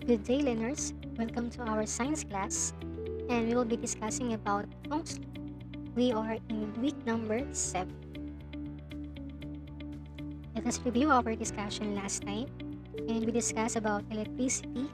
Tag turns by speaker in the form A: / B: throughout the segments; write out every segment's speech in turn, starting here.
A: Good day, learners. Welcome to our science class, and we will be discussing about Ohms Law. We are in week number 7. Let us review our discussion last time, and we discussed about electricity,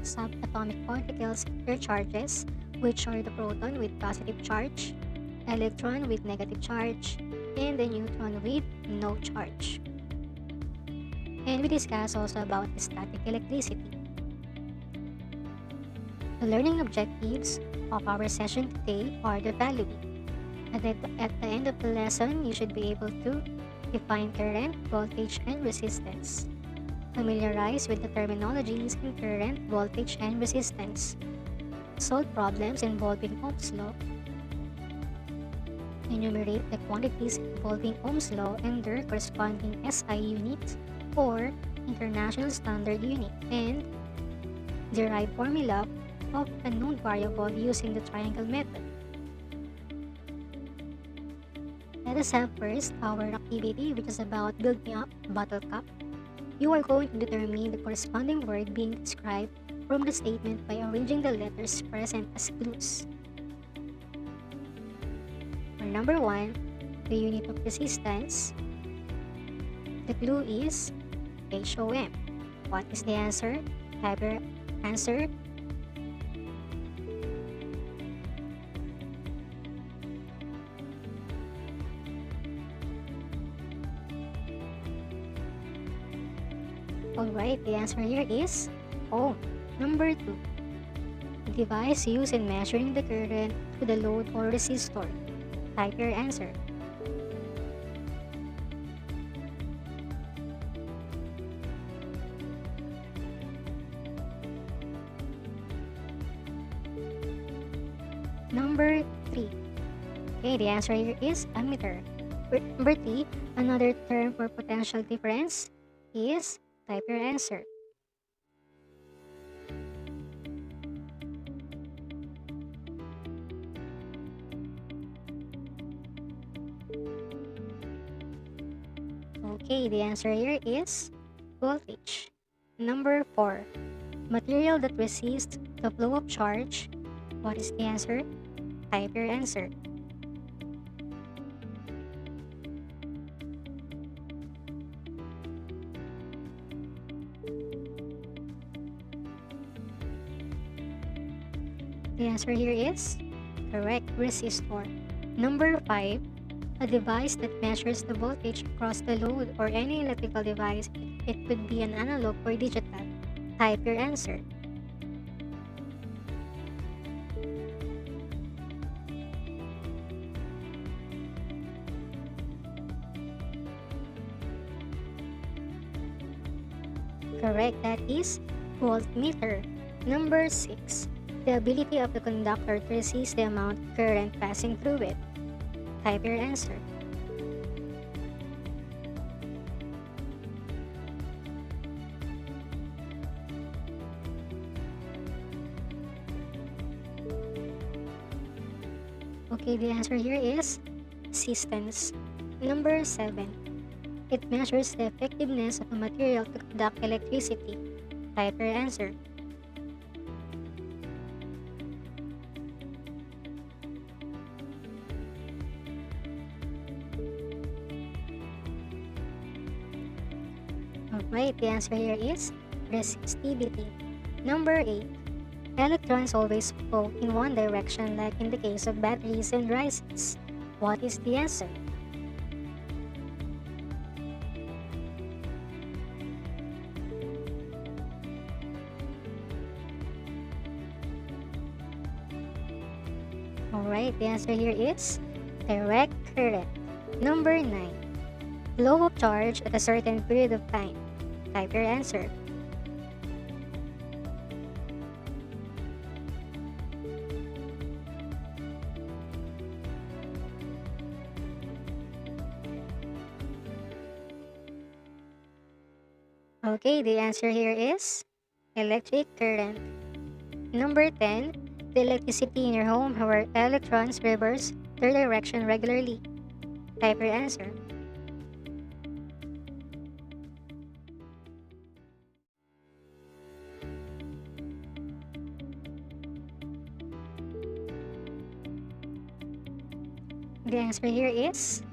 A: subatomic particles, their charges, which are the proton with positive charge, electron with negative charge, and the neutron with no charge. And we discussed also about static electricity. The learning objectives of our session today are the following. At the end of the lesson, you should be able to define current, voltage, and resistance. Familiarize with the terminologies in current, voltage, and resistance. Solve problems involving Ohm's law. Enumerate the quantities involving Ohm's law and their corresponding SI unit or International Standard Unit, and derive formula of a known variable using the triangle method. Let us have first our activity, which is about building up a bottle cap. You are going to determine the corresponding word being described from the statement by arranging the letters present as clues. For number 1, the unit of resistance. The clue is HOM. What is the answer? Type your answer. Alright, the answer here is ohm. Number 2, the device used in measuring the current to the load or resistor. Type your answer. Number 3. Okay, the answer here is ammeter. Number 3, another term for potential difference is type your answer. Okay, the answer here is voltage. Number 4, material that resists the flow of charge. What is the answer? Type your answer. The answer here is correct, resistor. Number 5, a device that measures the voltage across the load or any electrical device. It could be an analog or digital. Type your answer. Correct, that is voltmeter. Number 6, the ability of the conductor to resist the amount of current passing through it. Type your answer. Okay, the answer here is resistance. Number 7, it measures the effectiveness of a material to conduct electricity. Type your answer. Alright, the answer here is resistivity. Number 8, electrons always flow in one direction like in the case of batteries and resins. What is the answer? Alright, the answer here is direct current. Number 9, flow of charge at a certain period of time. Type your answer. Okay, the answer here is electric current. Number 10, the electricity in your home where electrons reverse their direction regularly. Type your answer. The answer here is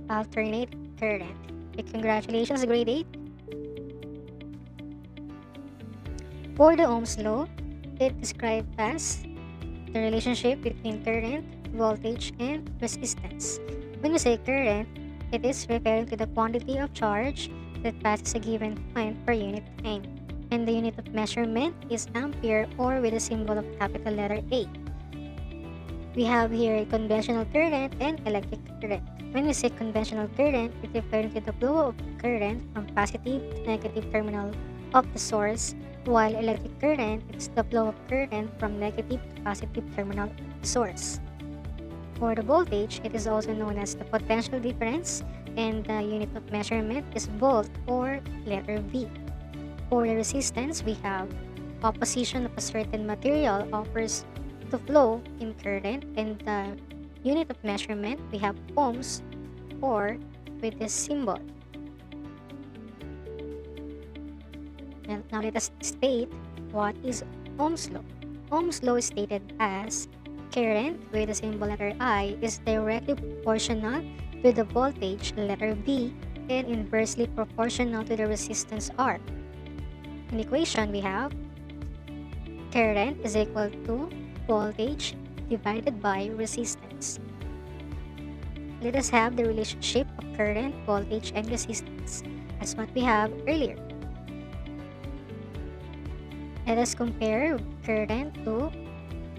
A: alternate current. Okay, congratulations, grade 8. For the Ohm's law, it described as the relationship between current, voltage, and resistance. When we say current, it is referring to the quantity of charge that passes a given point per unit time. And the unit of measurement is ampere, or with the symbol of capital letter A. We have here conventional current and electric current. When we say conventional current, it refers to the flow of current from positive to negative terminal of the source, while electric current is the flow of current from negative to positive terminal of the source. For the voltage, it is also known as the potential difference, and the unit of measurement is volt, or letter V. For the resistance, we have opposition of a certain material offers to flow in current, and the unit of measurement, we have ohms, or with this symbol. And now let us state what is Ohm's law. Ohm's law is stated as current with the symbol letter I is directly proportional to the voltage letter V and inversely proportional to the resistance R. In the equation, we have current is equal to voltage divided by resistance. Let us have the relationship of current, voltage, and resistance as what we have earlier. Let us compare current to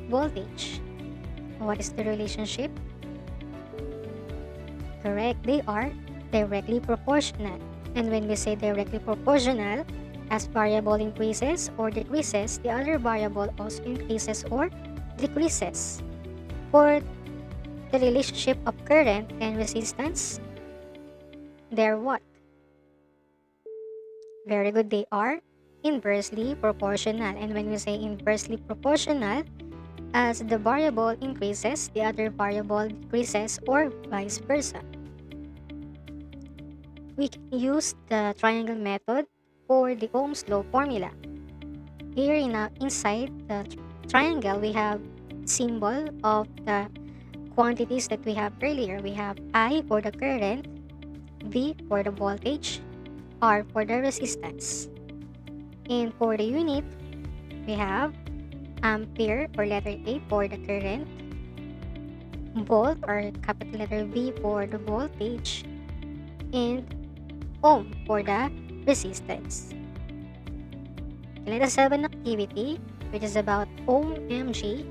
A: voltage. What is the relationship? Correct, they are directly proportional. And when we say directly proportional, as variable increases or decreases, the other variable also increases or decreases. For the relationship of current and resistance, they're what? Very good, they are inversely proportional. And when we say inversely proportional, as the variable increases, the other variable decreases, or vice versa. We can use the triangle method for the Ohm's law formula. Here inside the triangle, we have symbol of the quantities that we have earlier. We have I for the current, V for the voltage, R for the resistance. And for the unit, we have ampere or letter A for the current, volt or capital letter V for the voltage, and ohm for the resistance. Let us have an activity which is about OMG.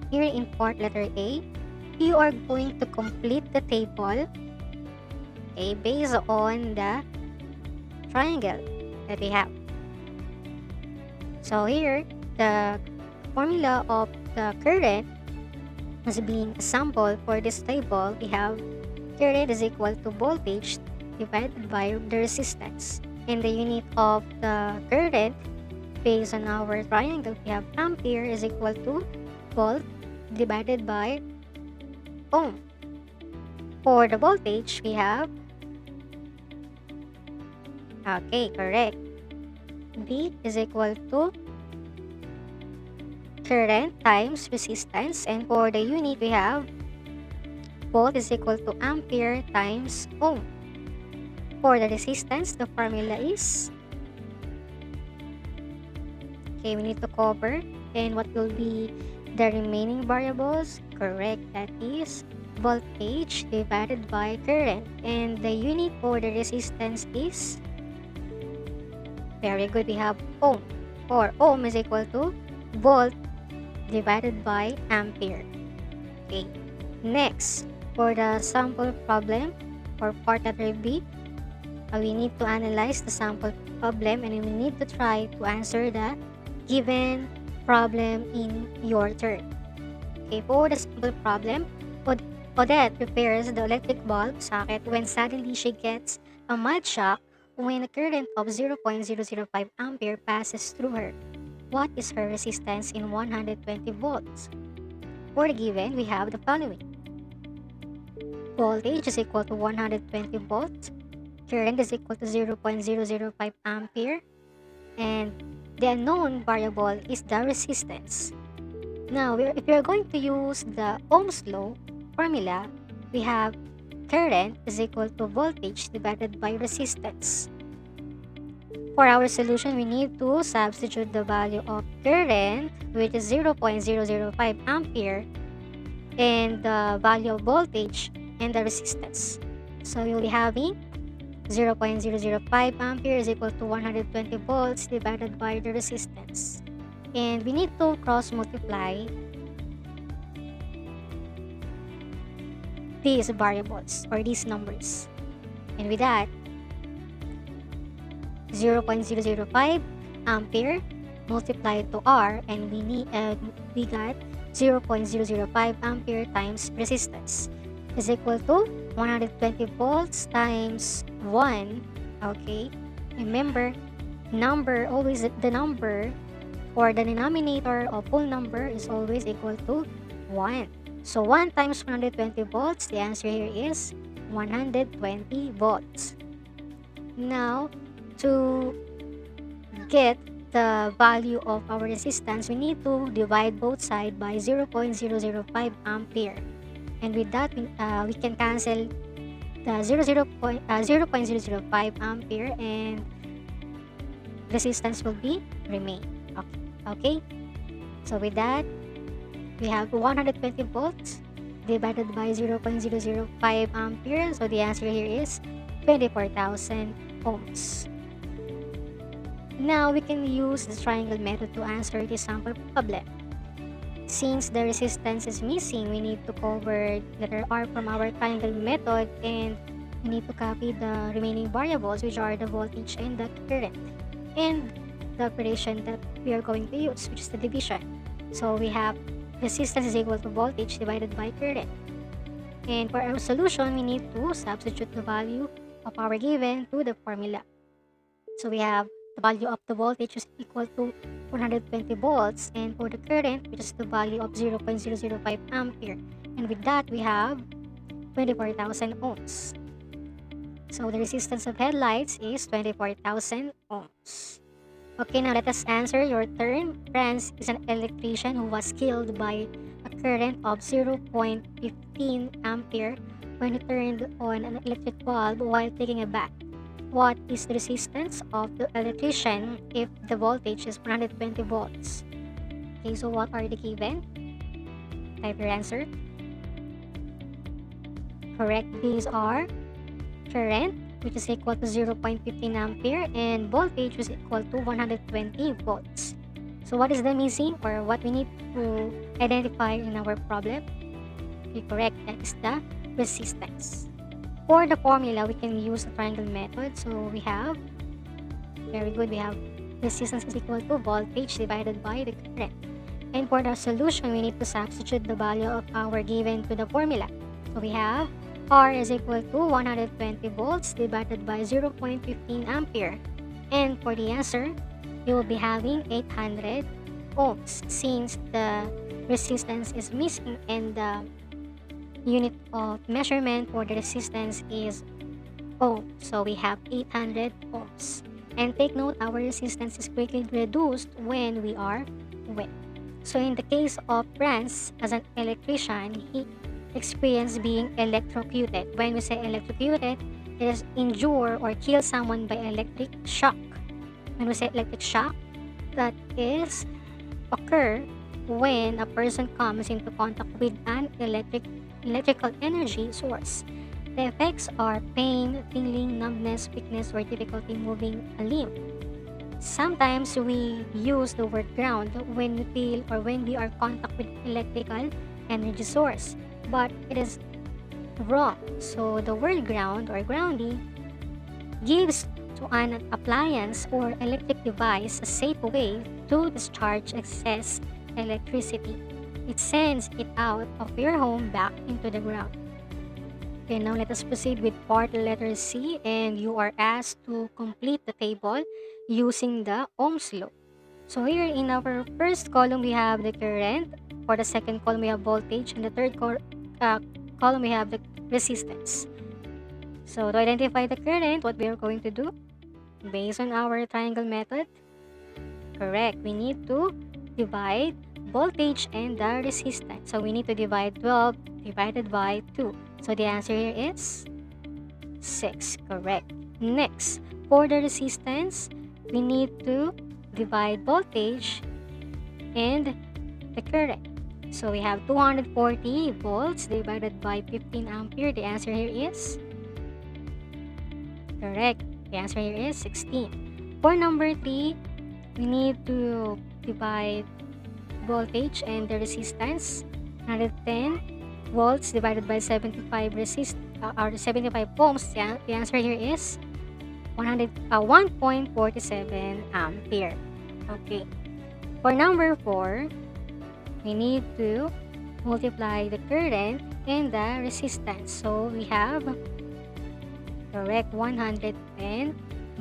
A: Here in part letter A, you are going to complete the table based on the triangle that we have. So here, the formula of the current as being a sample for this table, we have current is equal to voltage divided by the resistance. And the unit of the current based on our triangle, we have ampere is equal to volt divided by ohm. For the voltage, we have correct. V is equal to current times resistance, and for the unit we have volt is equal to ampere times ohm. For the resistance, the formula is we need to cover, and what will be the remaining variables? Correct, that is voltage divided by current, and the unit for the resistance is very good, we have ohm, or ohm is equal to volt divided by ampere. Okay, next, for the sample problem for part letter B, we need to analyze the sample problem, and we need to try to answer the given problem in your turn. Okay, for the sample problem, Odette repairs the electric bulb socket when suddenly she gets a mild shock when a current of 0.005 ampere passes through her. What is her resistance in 120 volts? For the given, we have the following. Voltage is equal to 120 volts. Current is equal to 0.005 ampere. And the unknown variable is the resistance. Now, if you're going to use the Ohm's Law formula, we have current is equal to voltage divided by resistance. For our solution, we need to substitute the value of current, which is 0.005 ampere, and the value of voltage and the resistance. So you'll be having 0.005 ampere is equal to 120 volts divided by the resistance. And we need to cross multiply these variables or these numbers. And with that, 0.005 ampere multiplied to R, and we got 0.005 ampere times resistance is equal to 120 volts times 1. Okay, remember, the number or the denominator of whole number is always equal to 1. So 1 times 120 volts, the answer here is 120 volts. Now, to get the value of our resistance, we need to divide both sides by 0.005 ampere. And with that, we can cancel the 0.005 ampere, and resistance will be remain. Okay. So with that, we have 120 volts divided by 0.005 ampere. So the answer here is 24,000 ohms. Now we can use the triangle method to answer this sample problem. Since the resistance is missing, we need to cover letter R from our triangle method, and we need to copy the remaining variables, which are the voltage and the current, and the operation that we are going to use, which is the division. So we have resistance is equal to voltage divided by current. And for our solution, we need to substitute the value of our given to the formula. So we have the value of the voltage is equal to 120 volts, and for the current, which is the value of 0.005 ampere. And with that, we have 24,000 ohms. So the resistance of headlights is 24,000 ohms. Okay, now let us answer your turn. France is an electrician who was killed by a current of 0.15 ampere when he turned on an electric bulb while taking a bath. What is the resistance of the electrician if the voltage is 120 volts? Okay, so what are the given? Type your answer. Correct, these are current, which is equal to 0.15 ampere, and voltage is equal to 120 volts. So what is the missing, or what we need to identify in our problem? Okay, correct, that is the resistance. For the formula, we can use the triangle method. So we have, very good, we have resistance is equal to voltage divided by the current. And for the solution, we need to substitute the value of our given to the formula. So we have R is equal to 120 volts divided by 0.15 ampere. And for the answer, you will be having 800 ohms, since the resistance is missing and the unit of measurement for the resistance is ohm. So we have 800 ohms. And take note, our resistance is quickly reduced when we are wet. So in the case of France, as an electrician, he experienced being electrocuted. When we say electrocuted, it is injure or kill someone by electric shock. When we say electric shock, that is occur when a person comes into contact with an electrical energy source. The effects are pain, tingling, numbness, weakness, or difficulty moving a limb. Sometimes we use the word ground when we feel or when we are contact with electrical energy source, but it is wrong. So the word ground or grounding gives to an appliance or electric device a safe way to discharge excess electricity. It sends it out of your home back into the ground. Okay, now let us proceed with part letter C, and you are asked to complete the table using the Ohm's Law. So here in our first column, we have the current. For the second column, we have voltage. And the third column, we have the resistance. So to identify the current, what we are going to do, based on our triangle method, correct, we need to divide voltage and the resistance. So we need to divide 12 divided by 2. So the answer here is 6. Correct. Next, for the resistance, we need to divide voltage and the current. So we have 240 volts divided by 15 ampere. The answer here is correct. The answer here is 16. For number 3, we need to divide voltage and the resistance. 110 volts divided by 75 ohms. The answer here is 1.47 ampere. Okay. For number 4, we need to multiply the current and the resistance. So we have correct 110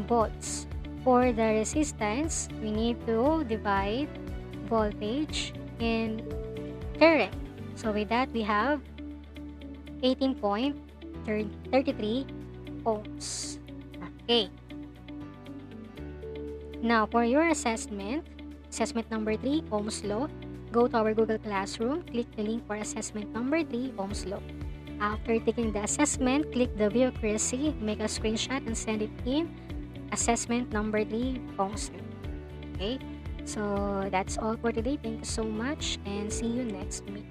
A: volts. For the resistance, we need to divide voltage and current. So with that, we have 18.33 ohms. Okay. Now for your assessment number 3, Ohms Law, go to our Google Classroom, click the link for assessment number 3, Ohms Law. After taking the assessment, click the view accuracy, make a screenshot and send it in. Assessment number 3, Ohms Law. Okay, so that's all for today. Thank you so much and see you next week.